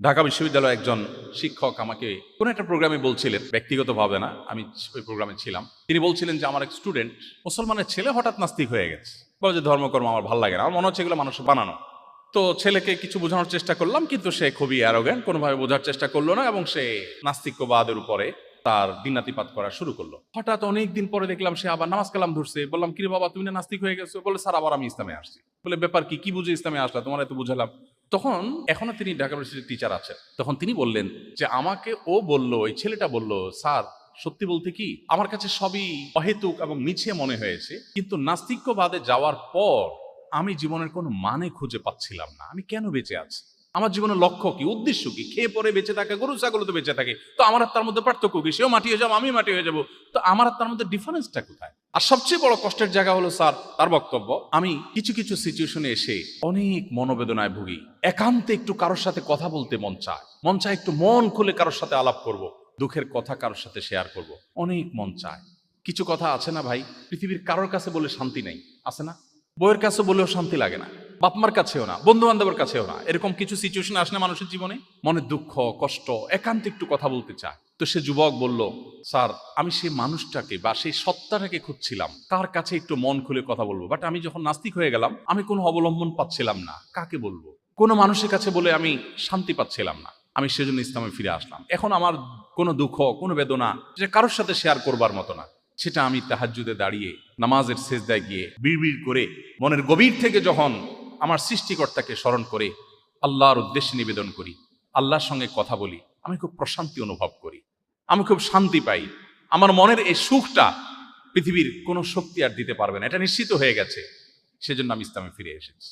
ঢাকা বিশ্ববিদ্যালয়ে একজন শিক্ষক আমাকে কোনো একটা প্রোগ্রামে বলছিলেন, ব্যক্তিগতভাবে না, আমি ওই প্রোগ্রামে ছিলাম। তিনি বলছিলেন যে আমার এক স্টুডেন্ট মুসলমানের ছেলে হঠাৎ নাস্তিক হয়ে গেছে। বলে যে ধর্মকর্ম আমার ভালো লাগে না, আমার মনে হচ্ছে এগুলো মানুষের বানানো। তো ছেলেকে কিছু বোঝানোর চেষ্টা করলাম, কিন্তু সে খুবই অ্যারোগ্যান্ট, কোনোভাবে বোঝার চেষ্টা করলো না এবং সে নাস্তিক্যবাদের উপরে তার দিনাতিপাত করা শুরু করলো। হঠাৎ অনেক দিন পরে দেখলাম সে আবার নামাজ কালাম ধরছে। বললাম, কিরে বাবা, তুমি না নাস্তিক হয়ে গেছো? বলে, স্যার আবার আমি ইসলামে আসছি। বলে, ব্যাপার কি, কি বুঝে ইসলামে আসলা? তোমার এত বুঝালাম। তখন এখনো তিনি ঢাকা ইউনিভার্সিটির টিচার আছেন। তখন তিনি বললেন যে আমাকে ও বলল, ওই ছেলেটা বলল, স্যার সত্যি বলতে কি আমার কাছে সবই অহেতুক এবং মিছে মনে হয়েছে, কিন্তু নাস্তিক্যবাদে যাওয়ার পর আমি জীবনের কোনো মানে খুঁজে পাচ্ছিলাম না। আমি কেন বেঁচে আছি? আমার জীবনের লক্ষ্য কি, উদ্দেশ্য কি? খেয়ে পরে বেঁচে থাকে, গরু ছাগল তো বেঁচে থাকে, তো আমার আর তার মধ্যে পার্থক্য কি? সেও মাটি হয়ে যাবো, আমি মাটি হয়ে যাবো, তো আমার আর তার মধ্যে ডিফারেন্সটা কোথায়? আর সবচেয়ে বড় কষ্টের জায়গা হলো স্যার, তার বক্তব্য, আমি কিছু কিছু সিচুয়েশনে এসে অনেক মনোবেদনায় ভুগি। একান্তে একটু কারোর সাথে কথা বলতে মন চায় একটু মন খুলে কারোর সাথে আলাপ করব, দুঃখের কথা কারোর সাথে শেয়ার করব, অনেক মন চায়। কিছু কথা আছে না ভাই, পৃথিবীর কারোর কাছে বলে শান্তি নেই, আছে না? বইয়ের কাছে বলেও শান্তি লাগে না, বাপমার কাছেও না, বন্ধু বান্ধবের কাছেও না। এরকম কিছু সিচুয়েশন আসলে মানুষের জীবনে মনে দুঃখ কষ্ট, একান্ত একটু কথা বলতে চায়। তো সে যুবক বলল, স্যার আমি সেই মানুষটাকে বা সেই সত্তাটাকে খুঁজছিলাম, তার কাছে একটু মন খুলে কথা বলবো, বাট আমি যখন নাস্তিক হয়ে গেলাম আমি কোনো অবলম্বন পাচ্ছিলাম না, কাকে বলবো? কোনো মানুষের কাছে বলে আমি শান্তি পাচ্ছিলাম না। আমি সেজন্য ইসলামে ফিরে আসলাম। এখন আমার কোনো দুঃখ কোনো বেদনা যেটা কারোর সাথে শেয়ার করবার মতো না, সেটা আমি তাহাজ্জুদে দাঁড়িয়ে নামাজের সেজদায় গিয়ে বিড়বিড় করে মনের গভীর থেকে যখন আমার সৃষ্টিকর্তাকে স্মরণ করে আল্লাহর উদ্দেশ্যে নিবেদন করি, আল্লাহর সঙ্গে কথা বলি, আমি খুব প্রশান্তি অনুভব করি, আমি খুব শান্তি পাই। আমার মনের এই সুখটা পৃথিবীর কোনো শক্তি আর দিতে পারবে না, এটা নিশ্চিত হয়ে গেছে। সেজন্য আমি ইসলামে ফিরে এসেছি।